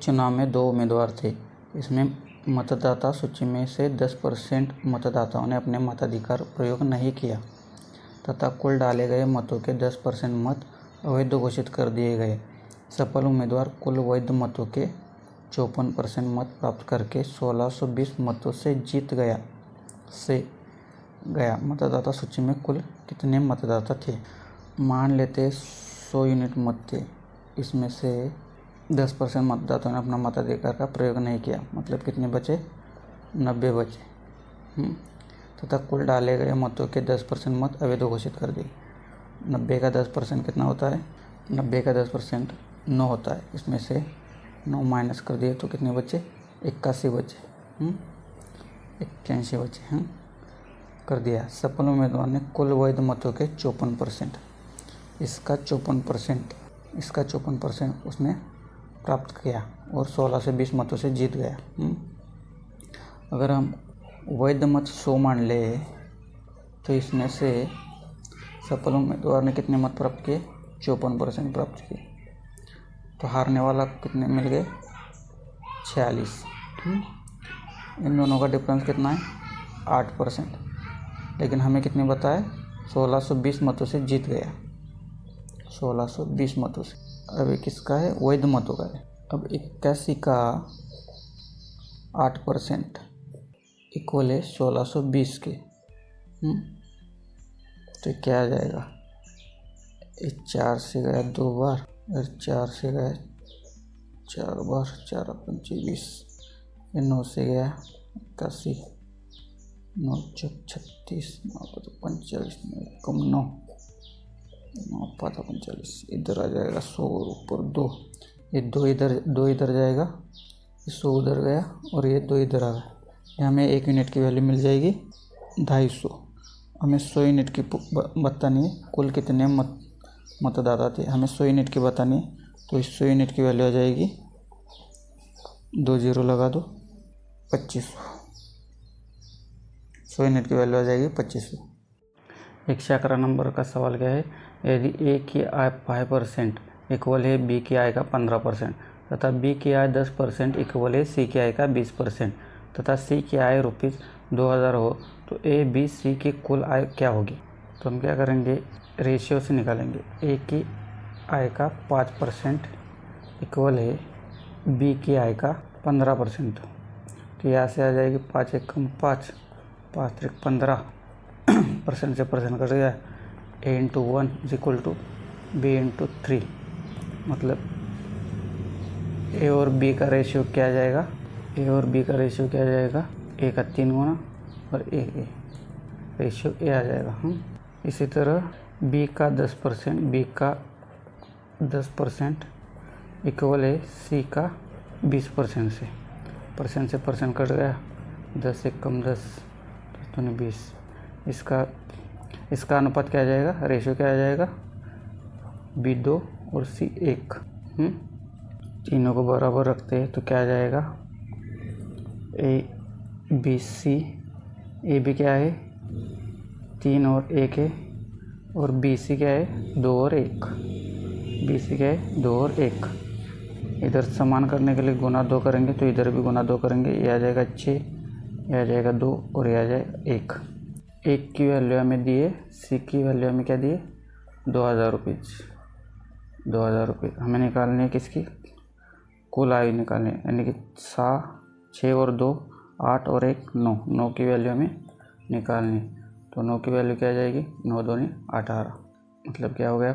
चुनाव में 2 उम्मीदवार थे। इसमें मतदाता सूची में से 10% मतदाताओं ने अपने मताधिकार प्रयोग नहीं किया तथा कुल डाले गए मतों के 10% मत अवैध घोषित कर दिए गए। सफल उम्मीदवार कुल वैध मतों के 54% मत प्राप्त करके 1620 मतों से जीत गया। मतदाता सूची में कुल कितने मतदाता थे? मान लेते 100 यूनिट मत थे, इसमें से 10% मतदाताओं ने अपना मताधिकार का प्रयोग नहीं किया, मतलब कितने बचे? 90 बचे। तथा कुल डाले गए मतों के 10% मत अवैध घोषित कर दिए। 90 का 10% कितना होता है? 90 का 10% 9 होता है। इसमें से 9 माइनस कर दिए तो कितने बचे? 81 बचे। 81 बचे कर दिया। सफल उम्मीदवार ने कुल वैध मतों के 54%, इसका 54% उसने प्राप्त किया और 16 से 20 मतों से जीत गया। अगर हम वैध मत 100 मान ले तो इसमें से सफल उम्मीदवार ने कितने मत प्राप्त किए? 54% प्राप्त किए। तो हारने वाला कितने मिल गए? 46। इन दोनों का डिफरेंस कितना है? 8%। लेकिन हमें कितने बताए? 1620 मतों से जीत गया। 1620 मतों से। अब ये किसका है? वैध मतों का है। अब 81 का 8% इक्वल है 1620 के। तो क्या आ जाएगा? 4 से गया 2 बार और 4 से गया 4 बार, 4 पंचे 20, 9 से गया 81, 9 चौक 36, 9 45, 9 45, इधर आ जाएगा 100 और ऊपर 2, ये 2 इधर जाएगा, 100 उधर गया और ये 2 इधर आ गया। हमें 1 यूनिट की वैल्यू मिल जाएगी 250। हमें 100 यूनिट की बतानी है, कुल कितने मतदाता थे, हमें 100 यूनिट की बतानी है। तो इस 100 यूनिट की वैल्यू आ जाएगी, 2 जीरो लगा दो, 2500। 100 यूनिट की वैल्यू आ जाएगी 2500। 111 नंबर का सवाल क्या है? यदि ए की आय 5% इक्वल है बी की आय का 15% तथा बी की आय 10% इक्वल है सी की आय का 20% तथा सी की आय ₹2000 हो, तो ए बी सी की कुल आय क्या होगी? तो हम क्या करेंगे? रेशियो से निकालेंगे। ए की आय का 5% इक्वल है बी की आय का 15%। तो यहाँ से आ जाएगी 5 एकम 5, 5 त्रिक 15, परसेंट से परसेंट कट गया। A into 1 is equal to B into 3, मतलब ए और बी का रेशियो क्या आ जाएगा? ए और बी का रेशियो क्या आ जाएगा? ए का 3 गुना और ए रेशियो ए आ जाएगा। इसी तरह बी का 10% इक्वल है सी का 20% से, परसेंट से परसेंट कट गया, 10 एकम 10, 20। इसका अनुपात क्या आ जाएगा? रेशियो क्या आ जाएगा? बी 2 और सी 1। तीनों को बराबर रखते हैं तो क्या आ जाएगा? A B C, A B क्या है? 3 और 1 है, और बी सी क्या है? 2 और 1। बी सी क्या है? 2 और 1। इधर समान करने के लिए गुना 2 करेंगे तो इधर भी गुना 2 करेंगे, ये आ जाएगा 6, ये आ जाएगा 2 और ये आ जाएगा 1। 1 की वैल्यू हमें दिए, सी की वैल्यू हमें क्या दिए? 2000 रुपीज़। 2000 रुपये हमें निकालने है किसकी? कुल आयु निकालने, यानी कि 6 और 2 8 और 1 9, 9 की वैल्यू हमें निकालनी। तो 9 की वैल्यू क्या आ जाएगी? 9 दूनी 18, मतलब क्या हो गया?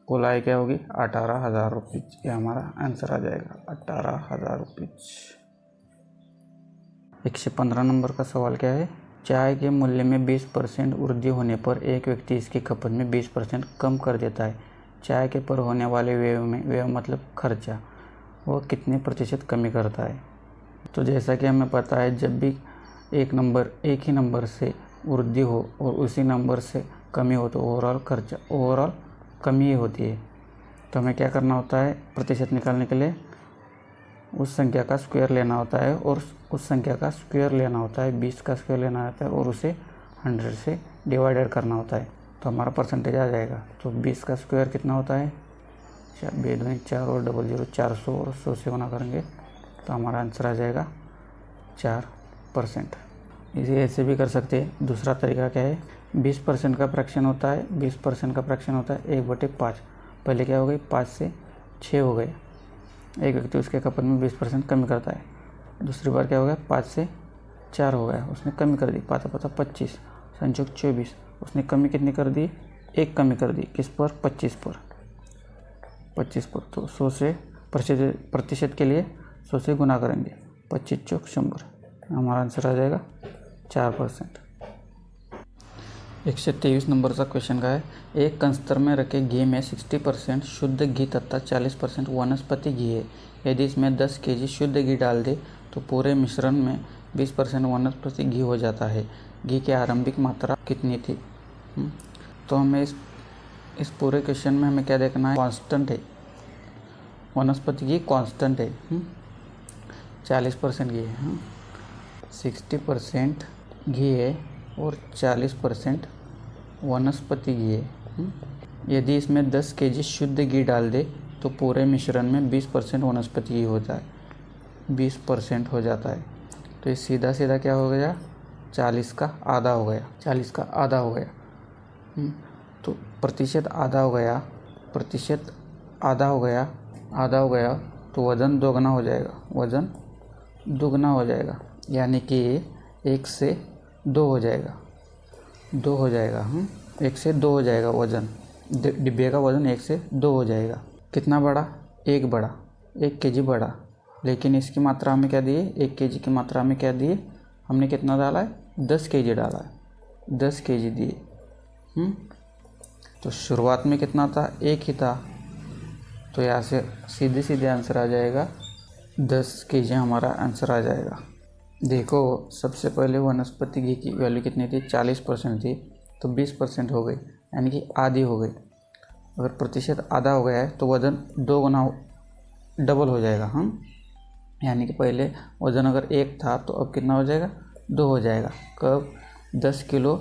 कुल आय क्या होगी? 18,000 रुपीज़। ये हमारा आंसर आ जाएगा, 18,000 रुपीज़। 115 नंबर का सवाल क्या है? चाय के मूल्य में 20% वृद्धि होने पर एक व्यक्ति इसकी खपत में 20% कम कर देता है। चाय के पर होने वाले व्यय मतलब खर्चा, वो कितने प्रतिशत कमी करता है? तो जैसा कि हमें पता है, जब भी एक ही नंबर से वृद्धि हो और उसी नंबर से कमी हो तो ओवरऑल कमी ही होती है। तो हमें क्या करना होता है? प्रतिशत निकालने के लिए उस संख्या का स्क्वायर लेना होता है, और उस संख्या का स्क्वायर लेना होता है, 20 का स्क्वायर लेना होता है और उसे 100 से डिवाइडेड करना होता है, तो हमारा परसेंटेज आ जाएगा। तो 20 का स्क्वायर कितना होता है? बे दूनी 4 और डबल 0 400 और 100 से गुना करेंगे तो हमारा आंसर आ जाएगा 4%। इसे ऐसे भी कर सकते हैं। दूसरा तरीका क्या है, 20% का फ्रैक्शन होता है, 20% का फ्रैक्शन होता है 1/5। पहले क्या हो गई, 5 से 6 हो गए। एक व्यक्ति उसके खपत में 20% कमी करता है। दूसरी बार क्या हो गया, 5 से 4 हो गया, उसने कमी कर दी, पाता 25 संचुक 24, उसने कमी कितनी कर दी, 1 कमी कर दी, किस पर, 25 पर। तो 100 से प्रतिशत के लिए 100 से गुना करेंगे, 25 चौक 100, हमारा आंसर आ जाएगा 4%। 123 नंबर का क्वेश्चन का है, एक कंस्तर में रखे घी में 60% शुद्ध घी तथा 40% वनस्पति घी है। यदि इसमें 10 kg शुद्ध घी डाल दे तो पूरे मिश्रण में 20% वनस्पति घी हो जाता है। घी की आरंभिक मात्रा कितनी थी? तो हमें इस पूरे क्वेश्चन में हमें क्या देखना है, कांस्टेंट है, वनस्पति घी कांस्टेंट है। 40% घी है, 60% घी है और 40% वनस्पति घी है। यदि इसमें 10 kg शुद्ध घी डाल दे तो पूरे मिश्रण में 20% वनस्पति घी होता है, 20% हो जाता है। तो ये सीधा सीधा क्या हो गया, 40 का आधा हो गया, 40 का आधा हो गया। तो प्रतिशत आधा हो गया, प्रतिशत आधा हो गया, आधा हो गया तो वज़न दोगुना हो जाएगा, वज़न दोगुना हो जाएगा, यानी कि 1 से 2 हो जाएगा, 2 हो जाएगा। 1 से 2 हो जाएगा वज़न, डिब्बे का वज़न 1 से 2 हो जाएगा। कितना बढ़ा, 1 बढ़ा, 1 kg बढ़ा, लेकिन इसकी मात्रा हमें क्या दिए, 1 kg की मात्रा में क्या दिए, हमने कितना डाला है, 10 kg डाला है, 10 kg दिए। तो शुरुआत में कितना था, 1 ही था, तो यहाँ से सीधे सीधे आंसर आ जाएगा 10 kg, हमारा आंसर आ जाएगा। देखो सबसे पहले वनस्पति घी की वैल्यू कितनी थी, 40% थी, तो 20% हो गई, यानी कि आधी हो गई। अगर प्रतिशत आधा हो गया है तो वज़न 2 गुना डबल हो जाएगा। यानी कि पहले वज़न अगर 1 था तो अब कितना हो जाएगा, 2 हो जाएगा। कब, 10 किलो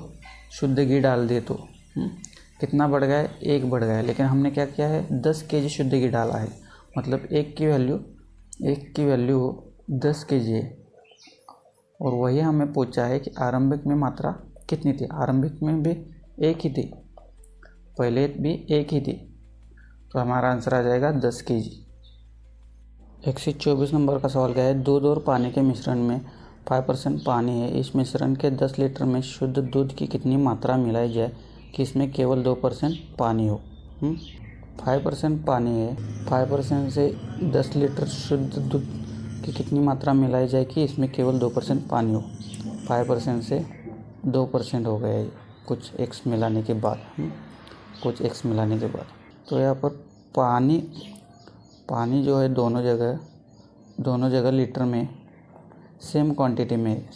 शुद्ध घी डाल दिए तो कितना बढ़ गया है, 1 बढ़ गया है। लेकिन हमने क्या किया है, 10 kg शुद्ध घी डाला है, मतलब 1 की वैल्यू 10 kg है। और वही हमें पूछा है कि आरंभिक में मात्रा कितनी थी, आरंभिक में भी 1 ही थी, पहले भी 1 ही थी, तो हमारा आंसर आ जाएगा 10 kg। 124 नंबर का सवाल क्या है, दूध और पानी के मिश्रण में 5% पानी है, इस मिश्रण के 10 लीटर में शुद्ध दूध की कितनी मात्रा मिलाई जाए कि इसमें केवल 2% पानी हो। 5% पानी है, 5% से 10 लीटर शुद्ध दूध की कितनी मात्रा मिलाई जाए कि इसमें केवल 2% पानी हो। 5% से 2% हो गया है, कुछ एक्स मिलाने के बाद, कुछ एक्स मिलाने के बाद। तो यहाँ पर पानी जो है दोनों जगह लीटर में सेम क्वांटिटी में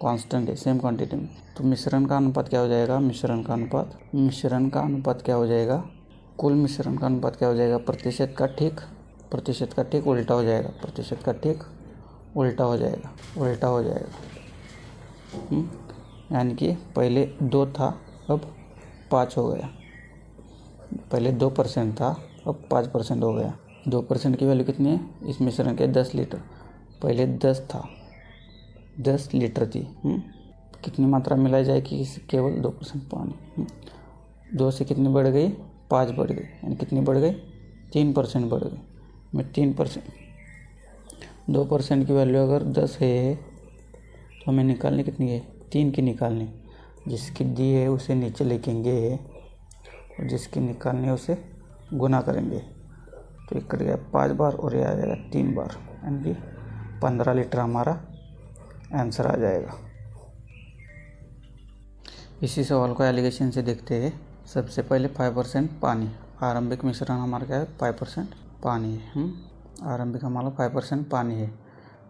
कांस्टेंट है, सेम क्वांटिटी में। तो मिश्रण का अनुपात क्या हो जाएगा, मिश्रण का अनुपात क्या हो जाएगा, कुल मिश्रण का अनुपात क्या हो जाएगा, प्रतिशत का ठीक उल्टा हो जाएगा, प्रतिशत का ठीक उल्टा हो जाएगा। यानी कि पहले 2 था, अब 5 हो गया, पहले 2% था, अब 5% हो गया। 2% की वैल्यू कितनी है, इस मिश्रण के 10 लीटर, पहले 10 था, 10 लीटर थी, कितनी मात्रा मिलाई जाएगी, केवल 2% पानी। 2 से कितनी बढ़ गई, 5 बढ़ गई, यानी कितनी बढ़ गई, 3% बढ़ गई। में 3%, 2% की वैल्यू अगर 10 है तो हमें निकालनी कितनी है, 3 की निकालनी। जिसकी दी है उसे नीचे लिखेंगे और जिसकी निकालनी है उसे गुना करेंगे, तो ये कट गया 5 बार और ये आ जाएगा 3 बार, यानी कि 15 लीटर हमारा आंसर आ जाएगा। इसी सवाल को एलिगेशन से देखते हैं। सबसे पहले 5% पानी, आरंभिक मिश्रण हमारा क्या है, 5% पानी है। आरंभिक हमारा 5% पानी है।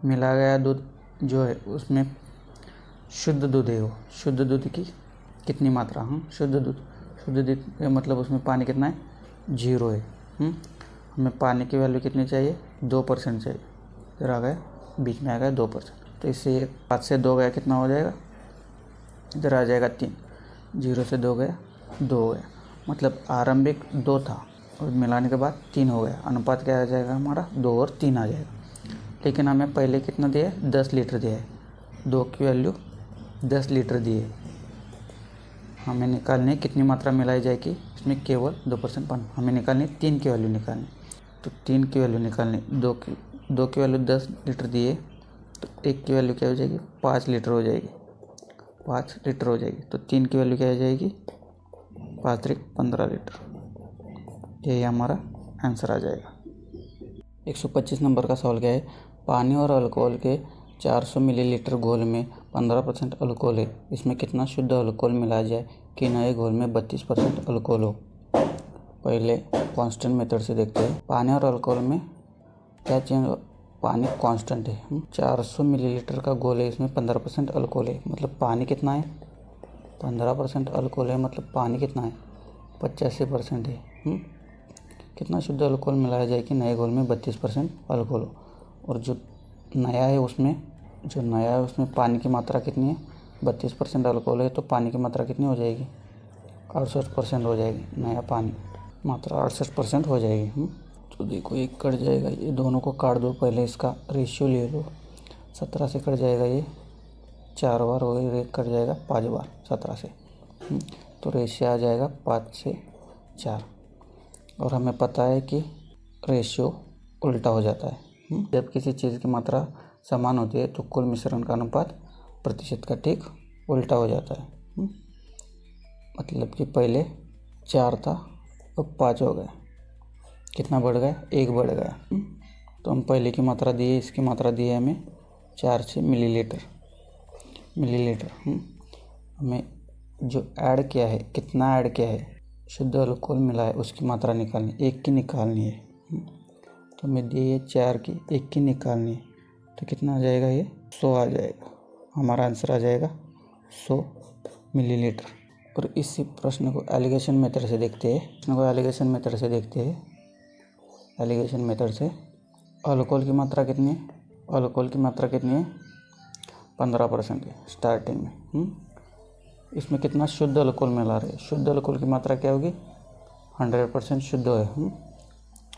मिला गया दूध जो है उसमें शुद्ध दूध है, वो शुद्ध दूध की कितनी मात्रा, शुद्ध दूध मतलब उसमें पानी कितना है, 0 है। हमें पानी की वैल्यू कितनी चाहिए, 2% चाहिए, इधर आ गया, बीच में आ गया 2%, तो इससे 5 से 2 गया, कितना हो जाएगा, इधर आ जाएगा 3, 0 से 2 गया, 2 हो गया। मतलब आरंभिक 2 था और मिलाने के बाद 3 हो गया। अनुपात क्या आ जाएगा हमारा 2 और 3 आ जाएगा। लेकिन हमें पहले कितना दिया है 10 लीटर दिया है, 2 की वैल्यू 10 लीटर दी है। हमें निकालनी कितनी मात्रा मिलाई जाएगी, इसमें केवल 2% पानी। हमें निकालनी 3 की वैल्यू निकालनी, तो 3 की वैल्यू निकालनी, 2 की वैल्यू 10 लीटर दी है, तो 1 की वैल्यू क्या हो जाएगी 5 लीटर हो जाएगी, 5 लीटर हो जाएगी। तो 3 की वैल्यू क्या हो जाएगी 5 त्रिक 15 लीटर। यही हमारा आंसर आ जाएगा। 125 नंबर का सवाल क्या है, पानी और अल्कोहल के 400 मिलीलीटर घोल में 15% अल्कोहल है, इसमें कितना शुद्ध अल्कोहल मिलाया जाए कि नए घोल में 32% अल्कोहल हो। पहले कांस्टेंट मेथड से देखते हैं। पानी और अल्कोहल में क्या चेंज, पानी कांस्टेंट है। 400 मिलीलीटर का घोल है, इसमें 15% अल्कोहल है, मतलब पानी कितना है 15% अल्कोहल है, मतलब पानी कितना है 85% है। कितना शुद्ध अल्कोहल मिलाया जाए कि नए घोल में 32% अल्कोहल हो। और जो नया है उसमें पानी की मात्रा कितनी है 32% अल्कोहल है, तो पानी की मात्रा कितनी हो जाएगी 68% हो जाएगी। नया पानी मात्रा 68% हो जाएगी। तो देखो ये कट जाएगा, ये दोनों को काट दो, पहले इसका रेशियो ले लो। 17 से कट जाएगा, ये 4 बार हो गया, कट जाएगा 5 बार 17 से, तो रेशियो आ जाएगा 5 से 4। और हमें पता है कि रेशियो उल्टा हो जाता है। जब किसी चीज़ की मात्रा समान होती है तो कुल मिश्रण का अनुपात प्रतिशत का ठीक उल्टा हो जाता है। मतलब कि पहले 4 था अब 5 हो गया, कितना बढ़ गया 1 बढ़ गया। तो हम पहले की मात्रा दी है, इसकी मात्रा दी है हमें 400 मिलीलीटर। हमें जो ऐड किया है, कितना ऐड किया है, शुद्ध अल्कोहल मिला है, उसकी मात्रा निकालनी, 1 की निकालनी है। तो हमें दी है 4 की, 1 की निकालनी है, तो कितना आ जाएगा ये 100 आ जाएगा। हमारा आंसर आ जाएगा 100 मिलीलीटर। और इसी प्रश्न को एलिगेशन मेथड से देखते हैं। एलिगेशन मेथड से अल्कोहल की मात्रा कितनी है, 15% है स्टार्टिंग में। इसमें कितना शुद्ध अल्कोहल मिला रहे हैं, शुद्ध अल्कोहल की मात्रा क्या होगी 100% शुद्ध है।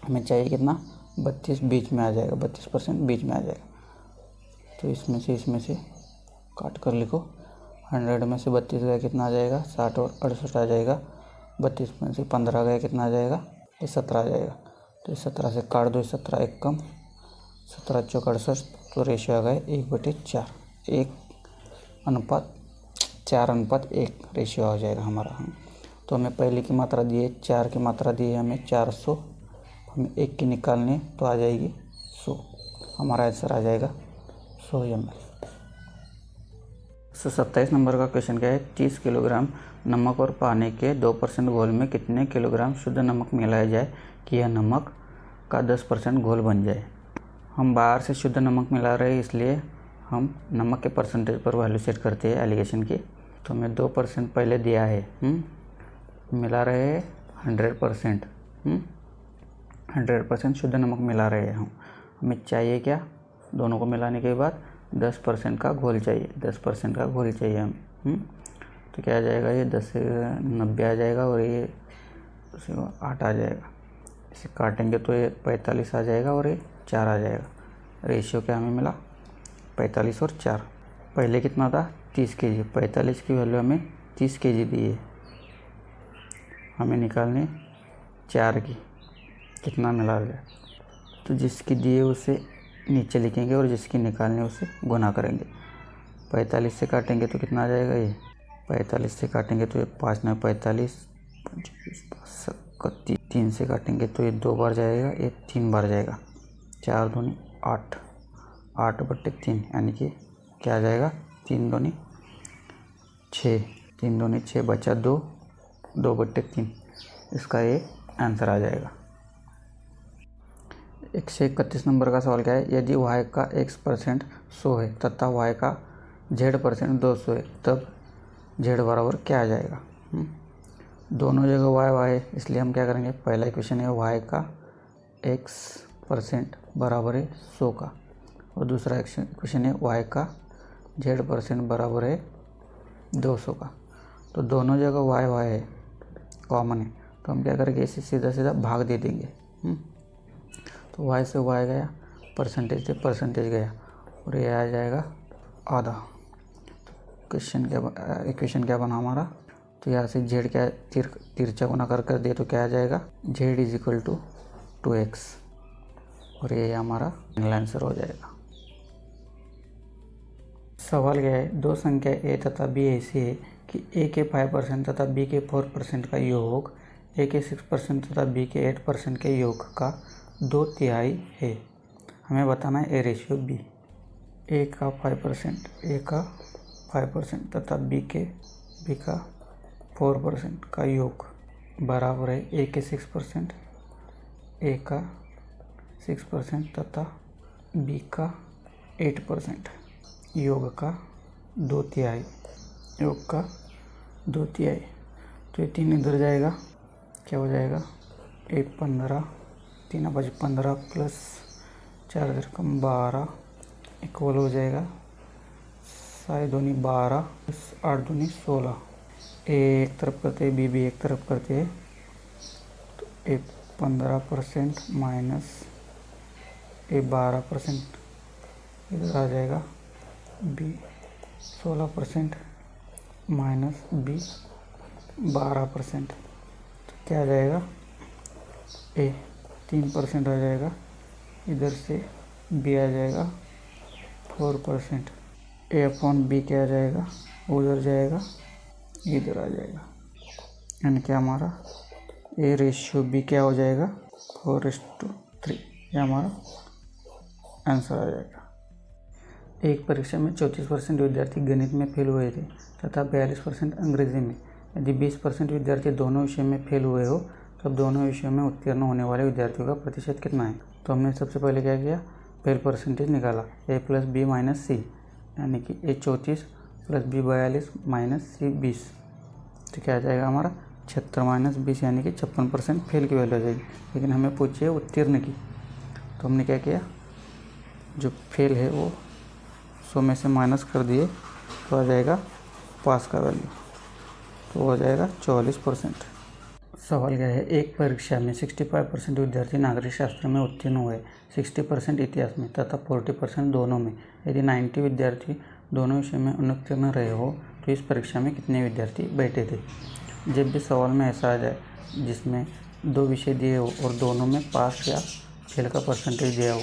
हमें चाहिए कितना 32 बीच में आ जाएगा, 32% बीच में आ जाएगा। तो इसमें से काट कर लिखो, 100 में से 32 गया कितना आ जाएगा 60 और 68 आ जाएगा। 32 में से 15 गया कितना आ जाएगा, ये 17 आ जाएगा। तो इस 17 से काट दो, 17 एक कम, 17 चौक 68, तो रेशियो आ गया 1/4, 4:1 रेशियो आ जाएगा हमारा। तो हमें पहले की मात्रा दी है 4 की मात्रा दी है हमें 400, हमें 1 की निकालनी तो आ जाएगी 100। हमारा आंसर आ जाएगा 100 ml। 127 नंबर का क्वेश्चन क्या है, 30 किलोग्राम नमक और पानी के 2% घोल में कितने किलोग्राम शुद्ध नमक मिलाया जाए कि यह नमक का 10% घोल बन जाए। हम बाहर से शुद्ध नमक मिला रहे हैं, इसलिए हम नमक के परसेंटेज पर वैल्यू सेट करते हैं एलिगेशन की। तो हमें 2% पहले दिया है, मिला रहे हैं 100%, 100% शुद्ध नमक मिला रहे हैं हम। हमें चाहिए क्या, दोनों को मिलाने के बाद 10% का घोल चाहिए, 10% का घोल चाहिए हमें। तो क्या आ जाएगा, ये 10 से 90 आ जाएगा और ये 8 आ जाएगा। इसे काटेंगे तो ये 45 आ जाएगा और ये 4 आ जाएगा। रेशियो क्या हमें मिला 45 और 4। पहले कितना था 30 kg, 45 की वैल्यू हमें 30 kg दी है। हमें निकालने 4 की, कितना मिला जाए, तो जिसकी दी है उसे नीचे लिखेंगे और जिसकी निकालने उसे गुना करेंगे। 45 से काटेंगे तो कितना आ जाएगा, ये 45 से काटेंगे तो ये 5 9 45, 3 से काटेंगे तो ये 2 बार जाएगा, ये 3 बार जाएगा, 4 दूनी 8, 8/3, यानी कि क्या आ जाएगा 3 दूनी 6, 3 दूनी 6 बचा 2, 2/3। इसका ये आंसर आ जाएगा। 131 नंबर का सवाल क्या है, यदि y का x% 100 है तथा y का z% 200 है, तब z बराबर क्या आ जाएगा। दोनों जगह y है, इसलिए हम क्या करेंगे, पहला इक्वेशन है y का x% बराबर है 100 का, और दूसरा इक्वेशन है y का z% बराबर है 200 का। तो दोनों जगह y है, कॉमन है, तो हम क्या करेंगे, इसे सीधा सीधा भाग दे देंगे। तो y से y गया, परसेंटेज से परसेंटेज गया, और ये आ जाएगा आधा। तो इक्वेशन क्या बना हमारा, तो यहाँ से z क्या तिरछा गुना कर दे तो क्या आ जाएगा, z is equal to 2x, और ये हमारा फाइनल आंसर हो जाएगा। सवाल क्या है, दो संख्या a तथा b ऐसी है कि a के 5% तथा b के 4% का योग a के 6% तथा b के 8% के योग का 2/3 है। हमें बताना है a रेशियो b। a का 5% तथा b का 4% का योग बराबर है a के 6%, a का 6% तथा b का 8%, योग का 2/3, तो ये 3 इधर जाएगा, क्या हो जाएगा, 15, 3 5 15 प्लस 4 इधर कम 12 इक्वल हो जाएगा 7 दूनी 12 प्लस 8 दूनी 16। ए एक तरफ करते हैं, बी भी एक तरफ करते हैं, तो ए 15% माइनस ए 12% इधर आ जाएगा, बी 16% माइनस बी 12%, तो क्या आ जाएगा, ए 3% आ जाएगा, इधर से बी आ जाएगा 4%, ए अपॉन बी क्या आ जाएगा, उधर जाएगा इधर आ जाएगा, यानी कि हमारा ए रेशियो बी क्या हो जाएगा, 4:3, ये हमारा आंसर आ जाएगा। एक परीक्षा में 34% विद्यार्थी गणित में फेल हुए थे तथा 42% अंग्रेजी में। यदि 20% विद्यार्थी दोनों विषयों में फेल हुए हो तब दोनों विषयों में उत्तीर्ण होने वाले विद्यार्थियों का प्रतिशत कितना है। तो हमने सबसे पहले क्या किया, फेल परसेंटेज निकाला, a प्लस बी माइनस सी, यानी कि a 34 प्लस बी 42 माइनस सी 20, तो क्या आ जाएगा हमारा 76 माइनस 20, यानी कि 56% फेल की वैल्यू आ जाएगी। लेकिन हमें पूछिए उत्तीर्ण की, तो हमने क्या किया, जो फेल है वो 100 में से माइनस कर दिए, तो आ जाएगा पास का वैल्यू, तो हो जाएगा 44%। सवाल क्या है, एक परीक्षा में 65% विद्यार्थी नागरिक शास्त्र में उत्तीर्ण हुए, 60% इतिहास में तथा 40% दोनों में। यदि 90 विद्यार्थी दोनों विषय में अनुत्तीर्ण रहे हो तो इस परीक्षा में कितने विद्यार्थी बैठे थे। जब भी सवाल में ऐसा आ जाए जिसमें 2 विषय दिए हो और दोनों में पास या फेल का परसेंटेज दिया हो,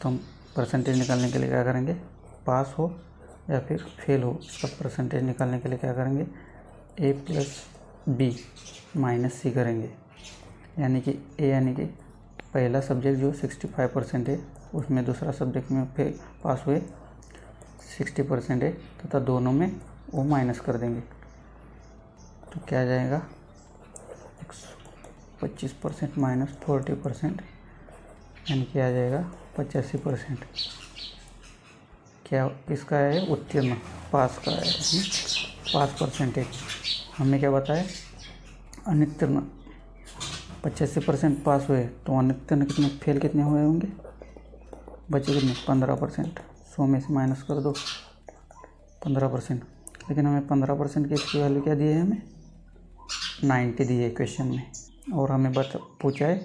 तो हम परसेंटेज निकालने के लिए क्या करेंगे, पास हो या फिर फेल हो, इसका परसेंटेज निकालने के लिए क्या करेंगे, a प्लस बी माइनस सी करेंगे, यानी कि a यानी कि पहला सब्जेक्ट जो 65% है उसमें दूसरा सब्जेक्ट में पास हुए 60% है तथा दोनों में वो माइनस कर देंगे, तो क्या आ जाएगा 25% माइनस 40%, यानी कि आ जाएगा 85%। क्या इसका है, उत्तीर्ण, पास का है, पास परसेंटेज। हमने क्या बताया, अनुत्तीर्ण 85% पास हुए, तो अनुत्तीर्ण कितने, फेल कितने हुए होंगे, बचे कितने 15%, 100 में से माइनस कर दो 15%। लेकिन हमें 15% की इसकी वैल्यू क्या दी है, हमें 90 दी है क्वेश्चन में, और हमें पूछा है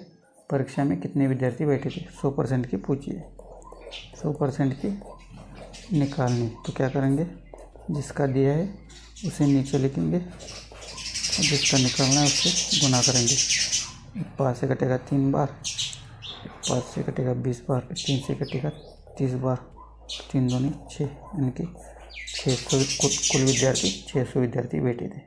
परीक्षा में कितने विद्यार्थी बैठे थे, 100% की पूछी है, 100% की निकालनी। तो क्या करेंगे, जिसका दिया है उसे नीचे लिखेंगे और जिसका निकालना है उससे गुना करेंगे। 5 से कटेगा 3 बार, 5 से कटेगा 20 बार, 3 से कटेगा 30 बार, 3 दूनी 6, यानी कि 600 कुल विद्यार्थी 600 विद्यार्थी बैठे थे।